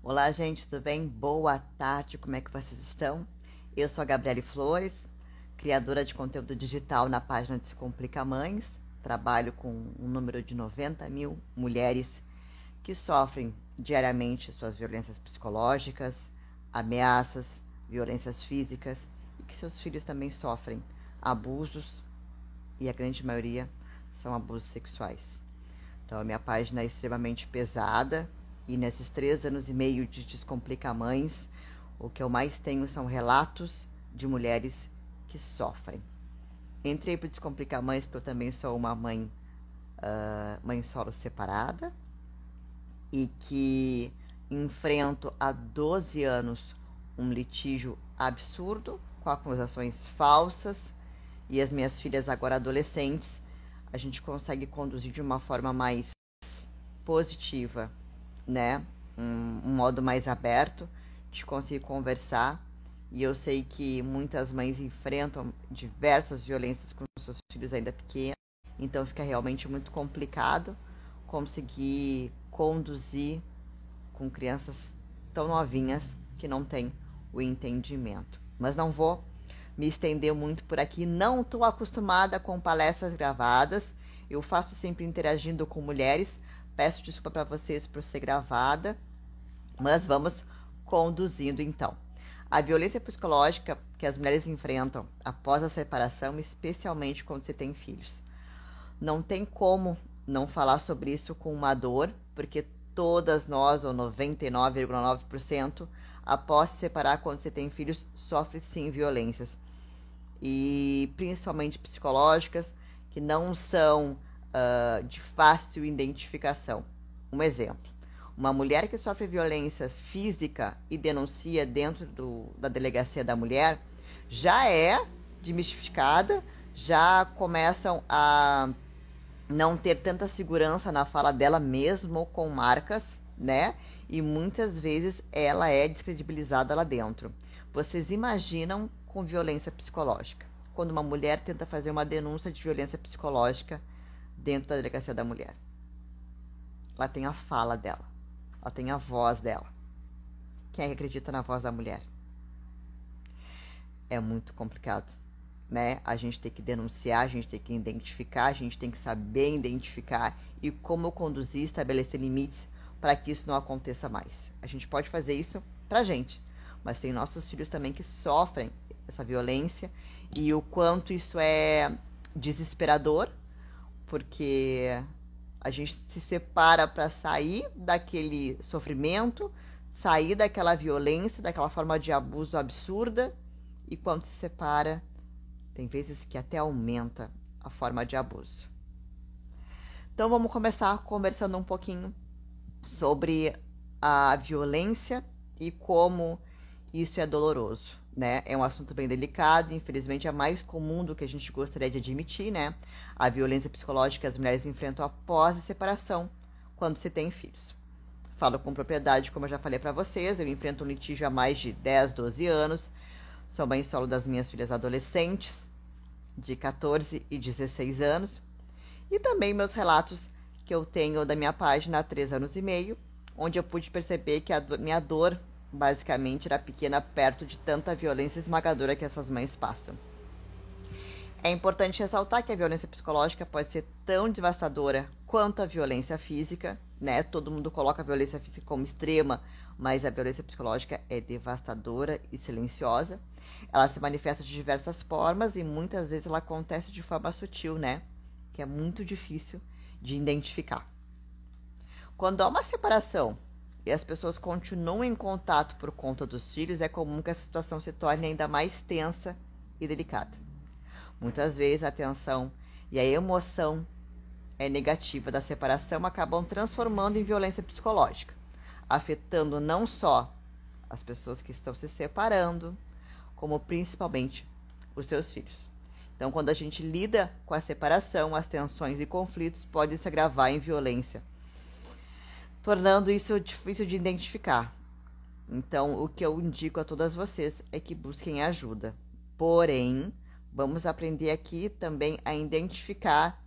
Olá, gente, tudo bem? Boa tarde, como é que vocês estão? Eu sou a Gabriele Flores, criadora de conteúdo digital na página Descomplica Mães. Trabalho com um número de 90 mil mulheres que sofrem diariamente suas violências psicológicas, ameaças, violências físicas e que seus filhos também sofrem abusos e a grande maioria são abusos sexuais. Então, a minha página é extremamente pesada. E nesses 3 anos e meio de Descomplica Mães, o que eu mais tenho são relatos de mulheres que sofrem. Entrei para o Descomplica Mães porque eu também sou uma mãe solo separada e que enfrento há 12 anos um litígio absurdo com acusações falsas e as minhas filhas agora adolescentes, a gente consegue conduzir de uma forma mais positiva, né? Um modo mais aberto de conseguir conversar. E eu sei que muitas mães enfrentam diversas violências com seus filhos ainda pequenos, então fica realmente muito complicado conseguir conduzir com crianças tão novinhas que não têm o entendimento. Mas não vou me estender muito por aqui, não estou acostumada com palestras gravadas, eu faço sempre interagindo com mulheres. Peço desculpa para vocês por ser gravada, mas vamos conduzindo então. A violência psicológica que as mulheres enfrentam após a separação, especialmente quando você tem filhos. Não tem como não falar sobre isso com uma dor, porque todas nós, ou 99,9%, após se separar quando você tem filhos, sofre sim violências. E principalmente psicológicas, que não são de fácil identificação. Um exemplo, uma mulher que sofre violência física e denuncia dentro da delegacia da mulher, já é desmistificada, já começam a não ter tanta segurança na fala dela, mesmo com marcas, né? E muitas vezes ela é descredibilizada lá dentro. Vocês imaginam com violência psicológica, quando uma mulher tenta fazer uma denúncia de violência psicológica dentro da delegacia da mulher. Ela tem a fala dela, ela tem a voz dela. Quem é que acredita na voz da mulher? É muito complicado, né? A gente tem que denunciar, a gente tem que identificar, a gente tem que saber identificar e como conduzir, estabelecer limites para que isso não aconteça mais. A gente pode fazer isso pra gente, mas tem nossos filhos também que sofrem essa violência e o quanto isso é desesperador, porque a gente se separa para sair daquele sofrimento, sair daquela violência, daquela forma de abuso absurda, e quando se separa, tem vezes que até aumenta a forma de abuso. Então vamos começar conversando um pouquinho sobre a violência e como isso é doloroso, né? É um assunto bem delicado, infelizmente é mais comum do que a gente gostaria de admitir, né? A violência psicológica que as mulheres enfrentam após a separação, quando se tem filhos. Falo com propriedade, como eu já falei para vocês, eu enfrento um litígio há mais de 10, 12 anos, sou mãe solo das minhas filhas adolescentes, de 14 e 16 anos, e também meus relatos que eu tenho da minha página há 3 anos e meio, onde eu pude perceber que a minha dor basicamente era pequena perto de tanta violência esmagadora que essas mães passam. É importante ressaltar que a violência psicológica pode ser tão devastadora quanto a violência física, né? Todo mundo coloca a violência física como extrema, mas a violência psicológica é devastadora e silenciosa. Ela se manifesta de diversas formas e muitas vezes ela acontece de forma sutil, né? Que é muito difícil de identificar. Quando há uma separação e as pessoas continuam em contato por conta dos filhos, é comum que a situação se torne ainda mais tensa e delicada. Muitas vezes a tensão e a emoção negativa da separação acabam transformando em violência psicológica, afetando não só as pessoas que estão se separando, como principalmente os seus filhos. Então, quando a gente lida com a separação, as tensões e conflitos podem se agravar em violência, tornando isso difícil de identificar. Então, o que eu indico a todas vocês é que busquem ajuda. Porém, vamos aprender aqui também a identificar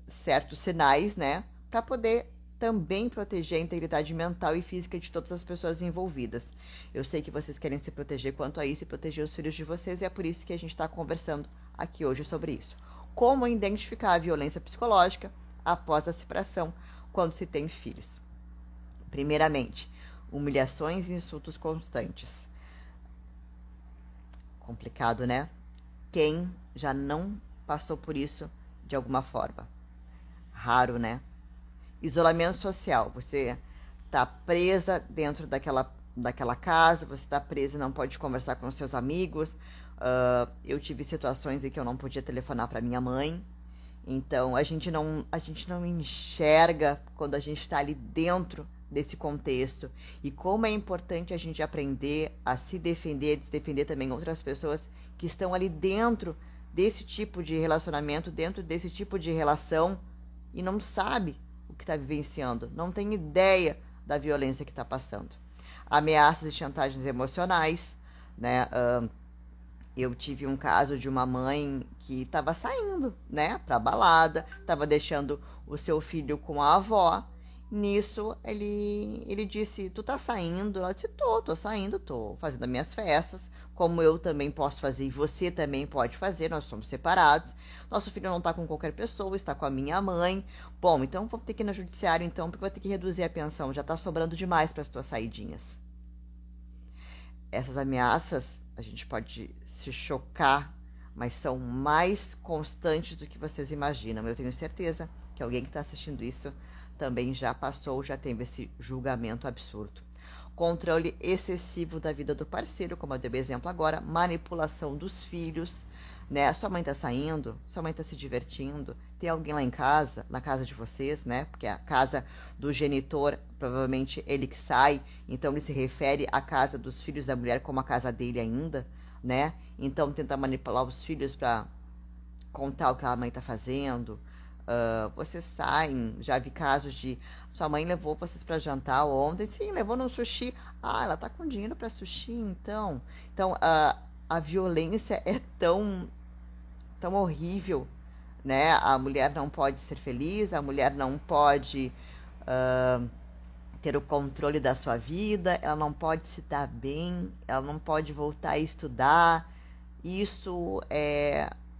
certos sinais, né? Para poder também proteger a integridade mental e física de todas as pessoas envolvidas. Eu sei que vocês querem se proteger quanto a isso e proteger os filhos de vocês, e é por isso que a gente está conversando aqui hoje sobre isso. Como identificar a violência psicológica após a separação quando se tem filhos. Primeiramente, humilhações e insultos constantes. Complicado, né? Quem já não passou por isso de alguma forma? Raro, né? Isolamento social. Você está presa dentro daquela casa, você está presa e não pode conversar com seus amigos. Eu tive situações em que eu não podia telefonar para minha mãe. Então, a gente não enxerga quando a gente está ali dentro desse contexto. E como é importante a gente aprender a se defender, a se defender também outras pessoas que estão ali dentro desse tipo de relacionamento, dentro desse tipo de relação, e não sabe o que está vivenciando, não tem ideia da violência que está passando. Ameaças e chantagens emocionais, né? Eu tive um caso de uma mãe que estava saindo, né, para balada, estava deixando o seu filho com a avó. Nisso, ele disse, tu tá saindo? Ela disse, tô saindo, tô fazendo as minhas festas, como eu também posso fazer e você também pode fazer, nós somos separados. Nosso filho não tá com qualquer pessoa, está com a minha mãe. Bom, então vou ter que ir na judiciária então, porque vou ter que reduzir a pensão, já tá sobrando demais para as tuas saidinhas. Essas ameaças, a gente pode se chocar, mas são mais constantes do que vocês imaginam. Eu tenho certeza que alguém que está assistindo isso também já passou, já teve esse julgamento absurdo. Controle excessivo da vida do parceiro, como eu dei o exemplo agora, manipulação dos filhos, né? Sua mãe tá saindo, sua mãe tá se divertindo, tem alguém lá em casa, na casa de vocês, né? Porque a casa do genitor, provavelmente ele que sai, então ele se refere à casa dos filhos da mulher como a casa dele ainda, né? Então tenta manipular os filhos para contar o que a mãe tá fazendo. Vocês saem, já vi casos de sua mãe levou vocês para jantar ontem, sim, levou no sushi. Ah, ela tá com dinheiro para sushi, então. Então, a violência é tão horrível, né? A mulher não pode ser feliz, a mulher não pode ter o controle da sua vida, ela não pode se dar bem, ela não pode voltar a estudar. Isso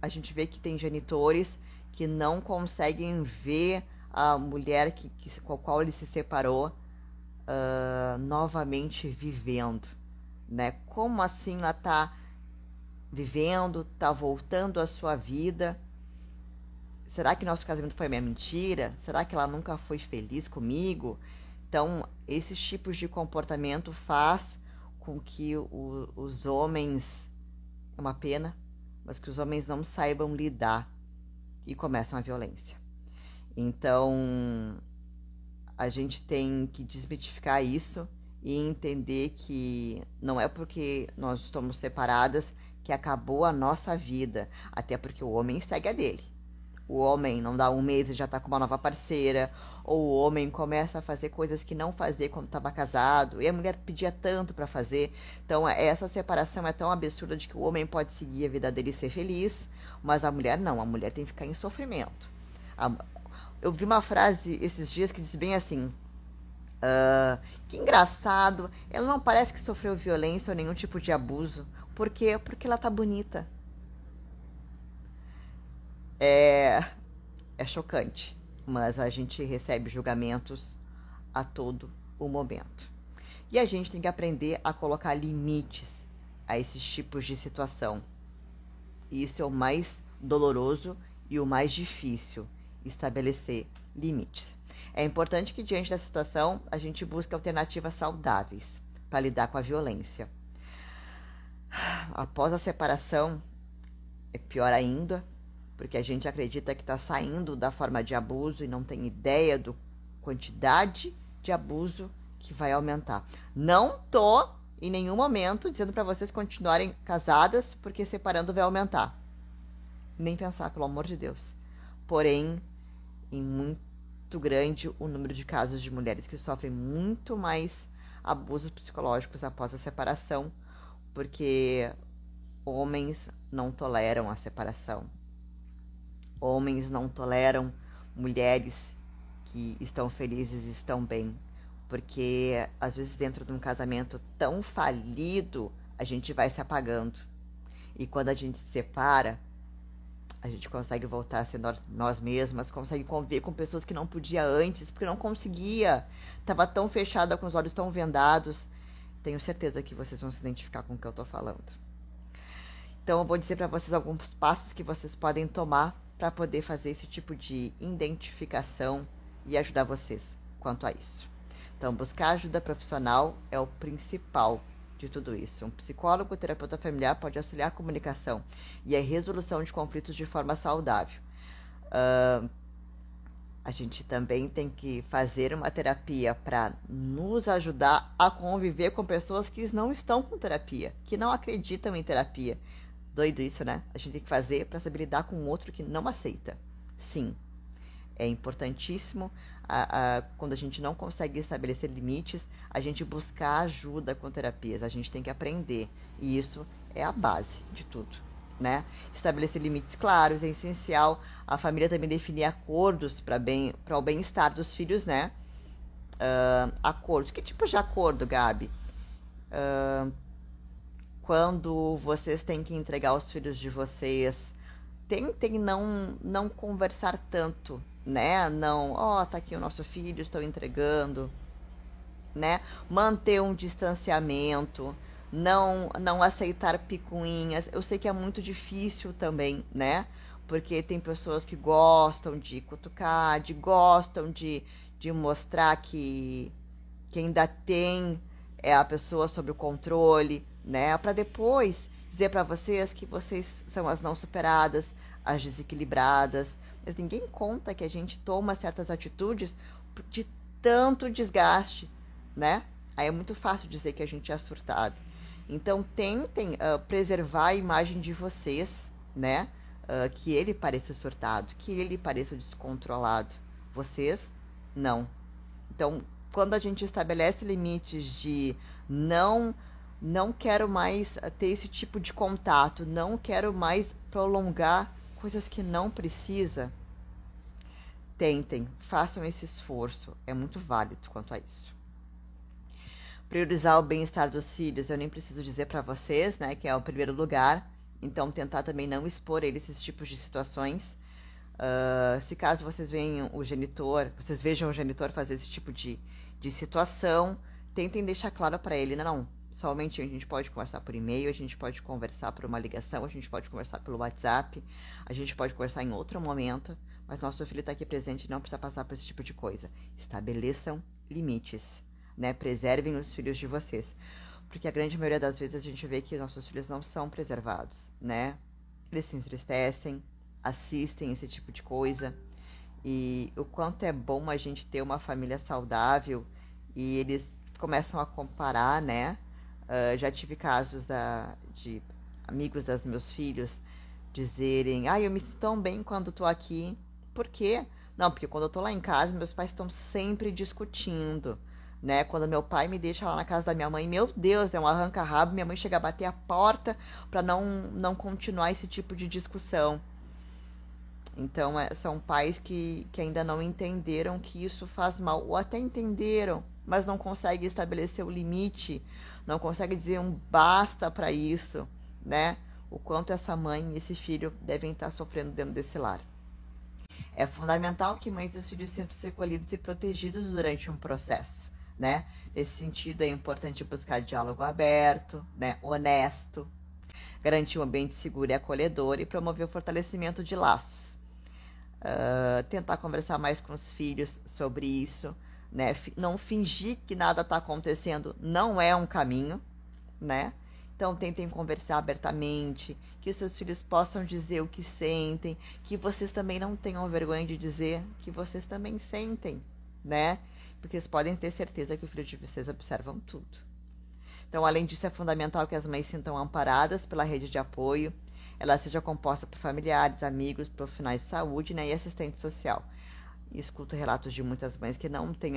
a gente vê que tem genitores que não conseguem ver a mulher com a qual ele se separou novamente vivendo, né? Como assim ela está vivendo, está voltando à sua vida? Será que nosso casamento foi minha mentira? Será que ela nunca foi feliz comigo? Então, esses tipos de comportamento faz com que os homens, é uma pena, mas que os homens não saibam lidar e começam a violência. Então, a gente tem que desmitificar isso e entender que não é porque nós estamos separadas que acabou a nossa vida, até porque o homem segue a dele. O homem não dá um mês e já tá com uma nova parceira, ou o homem começa a fazer coisas que não fazia quando estava casado, e a mulher pedia tanto para fazer. Então, essa separação é tão absurda de que o homem pode seguir a vida dele e ser feliz, mas a mulher não, a mulher tem que ficar em sofrimento. Eu vi uma frase esses dias que diz bem assim, que engraçado, ela não parece que sofreu violência ou nenhum tipo de abuso. Por quê? Porque ela tá bonita. É chocante, mas a gente recebe julgamentos a todo o momento. E a gente tem que aprender a colocar limites a esses tipos de situação. E isso é o mais doloroso e o mais difícil, estabelecer limites. É importante que, diante da situação, a gente busque alternativas saudáveis para lidar com a violência. Após a separação, é pior ainda, porque a gente acredita que está saindo da forma de abuso e não tem ideia da quantidade de abuso que vai aumentar. Não tô em nenhum momento dizendo para vocês continuarem casadas, porque separando vai aumentar. Nem pensar, pelo amor de Deus. Porém, em muito grande o número de casos de mulheres que sofrem muito mais abusos psicológicos após a separação, porque homens não toleram a separação. Homens não toleram mulheres que estão felizes e estão bem. Porque às vezes dentro de um casamento tão falido, a gente vai se apagando. E quando a gente se separa, a gente consegue voltar a ser nós mesmas, consegue conviver com pessoas que não podia antes, porque não conseguia. Estava tão fechada, com os olhos tão vendados. Tenho certeza que vocês vão se identificar com o que eu estou falando. Então eu vou dizer para vocês alguns passos que vocês podem tomar para poder fazer esse tipo de identificação e ajudar vocês quanto a isso. Então, buscar ajuda profissional é o principal de tudo isso. Um psicólogo, terapeuta familiar pode auxiliar a comunicação e a resolução de conflitos de forma saudável. A gente também tem que fazer uma terapia para nos ajudar a conviver com pessoas que não estão com terapia, que não acreditam em terapia. Doido isso, né? A gente tem que fazer para saber lidar com o outro que não aceita. Sim, é importantíssimo quando a gente não consegue estabelecer limites, a gente buscar ajuda com terapias. A gente tem que aprender. E isso é a base de tudo, né? Estabelecer limites claros é essencial. A família também definir acordos para o bem-estar dos filhos, né? Acordos. Que tipo de acordo, Gabi? Quando vocês têm que entregar os filhos de vocês, tentem não conversar tanto, né? Não, tá aqui o nosso filho, estou entregando, né? Manter um distanciamento, não aceitar picuinhas. Eu sei que é muito difícil também, né? Porque tem pessoas que gostam de cutucar, gostam de mostrar que ainda tem a pessoa sob o controle, né? Para depois dizer para vocês que vocês são as não superadas, as desequilibradas. Mas ninguém conta que a gente toma certas atitudes de tanto desgaste, né? Aí é muito fácil dizer que a gente é surtado. Então tentem preservar a imagem de vocês, né? Que ele pareça surtado, que ele pareça descontrolado. Vocês, não. Então, quando a gente estabelece limites de não quero mais ter esse tipo de contato, não quero mais prolongar coisas que não precisa, tentem, façam esse esforço, é muito válido quanto a isso. Priorizar o bem-estar dos filhos, eu nem preciso dizer para vocês, né, que é o primeiro lugar, então tentar também não expor eles esses tipos de situações. Se caso vocês vejam o genitor fazer esse tipo de situação, tentem deixar claro para ele, não, somente a gente pode conversar por e-mail, a gente pode conversar por uma ligação, a gente pode conversar pelo WhatsApp, a gente pode conversar em outro momento, mas nosso filho está aqui presente e não precisa passar por esse tipo de coisa. Estabeleçam limites, né? Preservem os filhos de vocês. Porque a grande maioria das vezes a gente vê que nossos filhos não são preservados, né? Eles se entristecem, assistem esse tipo de coisa. E o quanto é bom a gente ter uma família saudável e eles começam a comparar, né? Já tive casos de amigos dos meus filhos dizerem, eu me sinto tão bem quando tô aqui. Por quê? Não, porque quando eu tô lá em casa, meus pais estão sempre discutindo, né? Quando meu pai me deixa lá na casa da minha mãe, meu Deus, é um arranca-rabo, minha mãe chega a bater a porta para não continuar esse tipo de discussão. Então, são pais que ainda não entenderam que isso faz mal, ou até entenderam, mas não conseguem estabelecer o limite, não conseguem dizer um basta para isso, né? O quanto essa mãe e esse filho devem estar sofrendo dentro desse lar. É fundamental que mães e os filhos sintam ser acolhidos e protegidos durante um processo, né? Nesse sentido, é importante buscar diálogo aberto, né? Honesto, garantir um ambiente seguro e acolhedor e promover o fortalecimento de laços. Tentar conversar mais com os filhos sobre isso, né? Não fingir que nada está acontecendo não é um caminho, né? Então tentem conversar abertamente, que os seus filhos possam dizer o que sentem, que vocês também não tenham vergonha de dizer que vocês também sentem, né? Porque vocês podem ter certeza que os filhos de vocês observam tudo. Então, além disso, é fundamental que as mães se sintam amparadas pela rede de apoio, ela seja composta por familiares, amigos, profissionais de saúde, né, e assistente social. E escuto relatos de muitas mães que não têm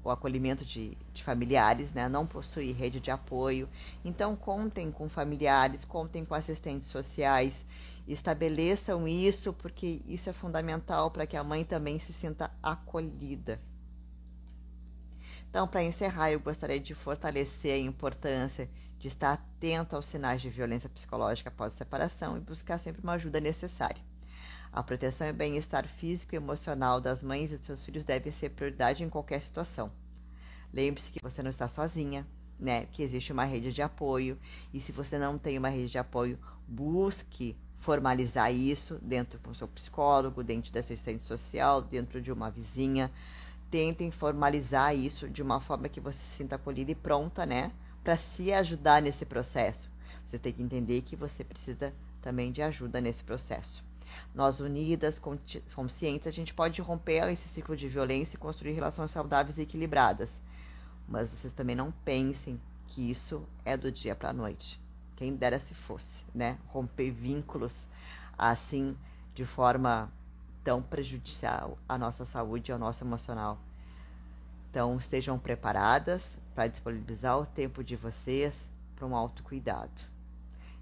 o acolhimento de familiares, né, não possuem rede de apoio. Então, contem com familiares, contem com assistentes sociais Estabeleçam isso, porque isso é fundamental para que a mãe também se sinta acolhida. Então, para encerrar, eu gostaria de fortalecer a importância de estar atento aos sinais de violência psicológica após a separação e buscar sempre uma ajuda necessária. A proteção e bem-estar físico e emocional das mães e de seus filhos devem ser prioridade em qualquer situação. Lembre-se que você não está sozinha, né? Que existe uma rede de apoio, e se você não tem uma rede de apoio, busque formalizar isso dentro com o seu psicólogo, dentro da assistente social, dentro de uma vizinha. Tentem formalizar isso de uma forma que você se sinta acolhida e pronta, né? Para se ajudar nesse processo. Você tem que entender que você precisa também de ajuda nesse processo. Nós unidas, conscientes, a gente pode romper esse ciclo de violência e construir relações saudáveis e equilibradas. Mas vocês também não pensem que isso é do dia para a noite. Quem dera se fosse, né? Romper vínculos assim, de forma tão prejudicial à nossa saúde e ao nosso emocional. Então, estejam preparadas para disponibilizar o tempo de vocês para um autocuidado.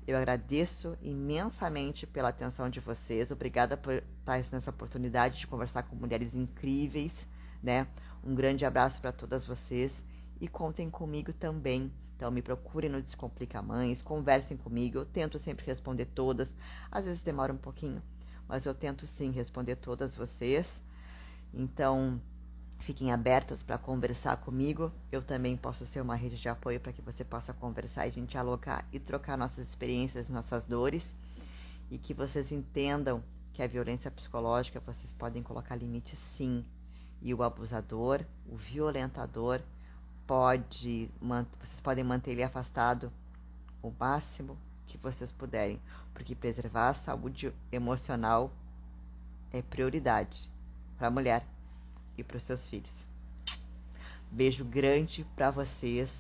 Eu agradeço imensamente pela atenção de vocês. Obrigada por estar nessa oportunidade de conversar com mulheres incríveis, né? Um grande abraço para todas vocês e contem comigo também. Então, me procurem no Descomplica Mães, conversem comigo. Eu tento sempre responder todas. Às vezes demora um pouquinho, mas eu tento sim responder todas vocês. Então, fiquem abertas para conversar comigo. Eu também posso ser uma rede de apoio para que você possa conversar e a gente dialogar e trocar nossas experiências, nossas dores. E que vocês entendam que a violência psicológica, vocês podem colocar limite sim. E o abusador, o violentador, vocês podem manter ele afastado o máximo que vocês puderem. Porque preservar a saúde emocional é prioridade para a mulher e para os seus filhos. Beijo grande para vocês.